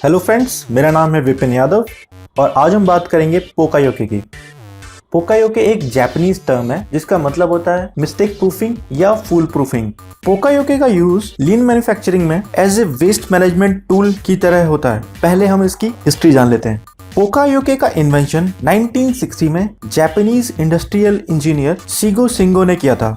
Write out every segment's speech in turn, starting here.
Hello friends, मेरा नाम है विपिन यादव और आज हम बात करेंगे पोकायोके की। पोकायोके एक जापानीज टर्म है जिसका मतलब होता है मिस्टेक प्रूफिंग या फूल प्रूफिंग। पोकायोके का यूज लीन मैन्युफैक्चरिंग में as a waste management tool की तरह होता है। पहले हम इसकी हिस्ट्री जान लेते हैं। पोकायोके का इन्वेंशन 1960 में जापानीज इंडस्ट्रियल इंजीनियर शिगो शिंगो ने किया था।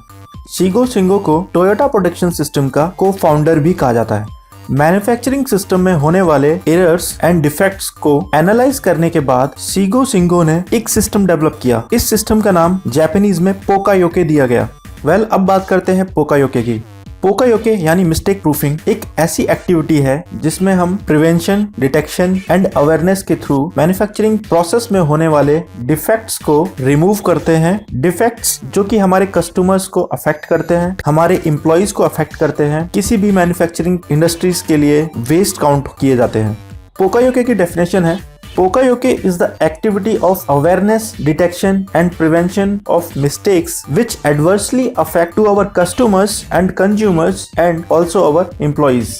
शिगो शिंगो को टोयोटा प्रोडक्शन सिस्टम का को फाउंडर भी कहा जाता है। मैन्युफैक्चरिंग सिस्टम में होने वाले एरर्स एंड डिफेक्ट्स को एनालाइज करने के बाद शिगो शिंगो ने एक सिस्टम डेवलप किया। इस सिस्टम का नाम जापानीज में पोकायोके दिया गया। अब बात करते हैं पोकायोके की। पोकायोके यानी मिस्टेक प्रूफिंग एक ऐसी एक्टिविटी है जिसमें हम प्रिवेंशन, डिटेक्शन एंड अवेयरनेस के थ्रू मैन्युफैक्चरिंग प्रोसेस में होने वाले डिफेक्ट्स को रिमूव करते हैं। डिफेक्ट्स जो कि हमारे कस्टमर्स को अफेक्ट करते हैं, हमारे एम्प्लॉइज को अफेक्ट करते हैं, किसी भी मैन्युफैक्चरिंग इंडस्ट्रीज के लिए वेस्ट काउंट किए जाते हैं। पोकायोके की डेफिनेशन है, Pokayoke is the activity of awareness, detection and prevention of mistakes which adversely affect to our customers and consumers and also our employees.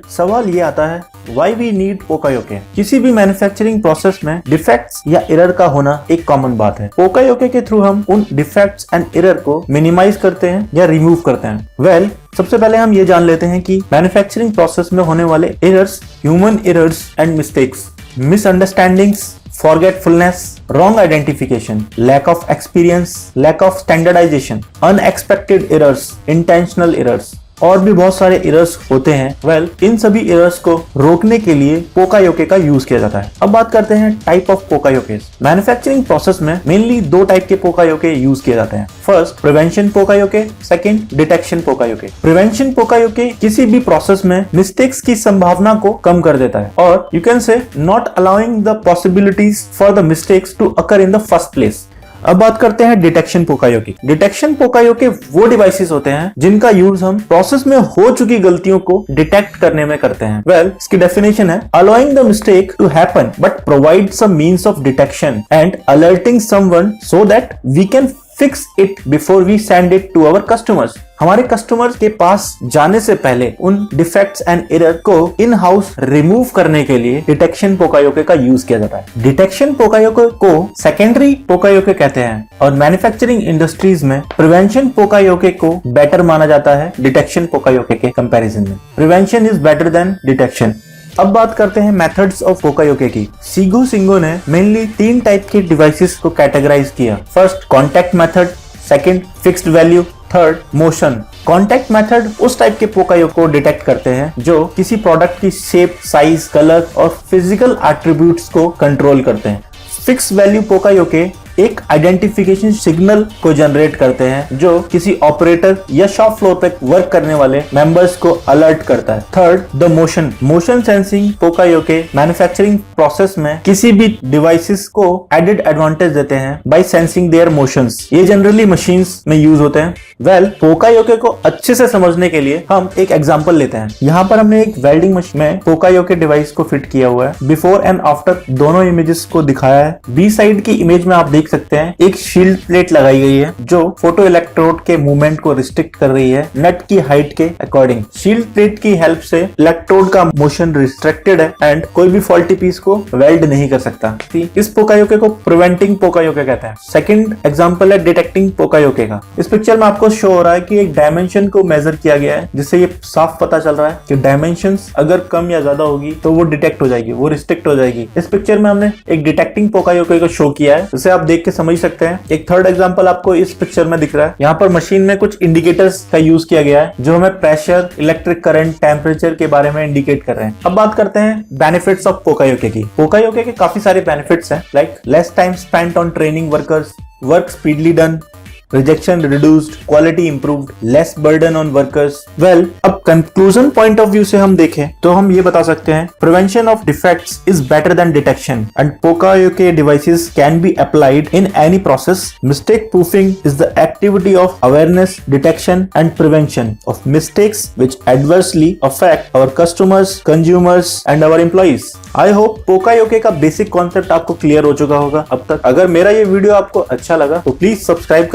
सवाल ये आता है why we need Pokayoke? किसी भी मैन्युफैक्चरिंग प्रोसेस में डिफेक्ट्स या error का होना एक कॉमन बात है। Pokayoke के थ्रू हम उन डिफेक्ट्स एंड एरर को मिनिमाइज करते हैं या रिमूव करते हैं। सबसे पहले हम ये जान लेते हैं कि मैन्युफैक्चरिंग प्रोसेस में होने वाले errors, human errors and mistakes, misunderstandings, forgetfulness, wrong identification, lack of experience, lack of standardization, unexpected errors, intentional errors और भी बहुत सारे एरर्स होते हैं। इन सभी एरर्स को रोकने के लिए पोकायोके का यूज किया जाता है। अब बात करते हैं type of pokayokes. Manufacturing process में मेनली दो टाइप के पोकायोके यूज किए जाते हैं। First prevention pokayoke, second detection pokayoke. Prevention pokayoke किसी भी प्रोसेस में मिस्टेक्स की संभावना को कम कर देता है और you can say not allowing the possibilities for the mistakes to occur in the first place. अब बात करते हैं डिटेक्शन पोकायोके। डिटेक्शन पोकायोके वो डिवाइसेस होते हैं जिनका यूज हम प्रोसेस में हो चुकी गलतियों को डिटेक्ट करने में करते हैं। इसकी डेफिनेशन है allowing the mistake to happen but provide some means of detection and alerting someone so that we can fix it before we send it to our customers. हमारे कस्टमर्स के पास जाने से पहले उन डिफेक्ट्स एंड एरर को in house remove करने के लिए डिटेक्शन पोकायोके का यूज किया जाता है। डिटेक्शन पोकायोके को सेकेंडरी पोकायोके कहते हैं और मैन्युफैक्चरिंग इंडस्ट्रीज में प्रिवेंशन पोकायोके को बेटर माना जाता है डिटेक्शन पोकायोके के कंपैरिजन में। Prevention is better than detection. अब बात करते हैं मेथड्स ऑफ पोकायोके की। शिगो शिंगो ने मेनली 3 टाइप के डिवाइसेस को कैटेगराइज किया। First contact method, second fixed value, third motion. Contact method उस टाइप के पोकायोके को डिटेक्ट करते हैं जो किसी प्रोडक्ट की शेप, साइज, कलर और फिजिकल एट्रीब्यूट्स को कंट्रोल करते हैं। फिक्स वैल्यू पोकायोके एक आइडेंटिफिकेशन सिग्नल को जनरेट करते हैं जो किसी ऑपरेटर या शॉप फ्लोर पे वर्क करने वाले मेंबर्स को अलर्ट करता है। Third the motion sensing pokayoke manufacturing process में किसी भी डिवाइसेस को एडेड एडवांटेज देते हैं बाय सेंसिंग देयर मोशंस। ये जनरली मशीन्स में यूज होते हैं। पोकायोके को अच्छे से समझने के लिए हम एक एग्जांपल लेते हैं। यहाँ पर हमने एक वेल्डिंग मशीन में पोकायोके डिवाइस को फिट किया हुआ है। बिफोर एंड आफ्टर दोनों इमेजेस को दिखाया है। बी साइड की इमेज में आप देख सकते हैं एक शील्ड प्लेट लगाई गई है जो फोटो इलेक्ट्रोड के मूवमेंट को रिस्ट्रिक्ट कर रही है नट की हाइट के अकॉर्डिंग। शील्ड प्लेट की हेल्प से इलेक्ट्रोड का मोशन रिस्ट्रिक्टेड है एंड कोई भी फॉल्टी पीस को वेल्ड नहीं कर सकता। इस पोकायोके को प्रिवेंटिंग पोकायोके कहते हैं। सेकंड एग्जांपल है डिटेक्टिंग पोकायोके का। इस पिक्चर में आपको शो हो रहा है कि एक डायमेंशन को मेजर किया गया है जिससे ये साफ पता चल रहा है कि डायमेंशंस अगर कम या ज्यादा होगी तो वो डिटेक्ट हो जाएगी, वो रिस्ट्रिक्ट हो जाएगी। इस पिक्चर में हमने एक डिटेक्टिंग पोकायोके को शो किया है जिसे आप देख के समझ सकते हैं। एक थर्ड एग्जांपल आपको इस पिक्चर में दिख रहा है। यहाँ पर मशीन में कुछ इंडिकेटर्स का यूज किया गया है जो हमें प्रेशर, इलेक्ट्रिक करंट, टेम्परेचर के बारे में इंडिकेट कर रहे हैं। अब बात करते हैं बेनिफिट्स ऑफ पोकायोके की। पोकायोके के काफी सारे बेनिफिट्स हैं like less time spent on training workers, work speedily done, rejection reduced, quality improved, less burden on workers. अब conclusion point of view से हम देखें तो हम ये बता सकते हैं prevention of defects is better than detection and Pokayoke devices can be applied in any process. Mistake proofing is the activity of awareness, detection and prevention of mistakes which adversely affect our customers, consumers and our employees. I hope Pokayoke का basic concept आपको clear हो चुका होगा अब तक। अगर मेरा ये वीडियो आपको अच्छा लगा तो प्लीज सब्सक्राइब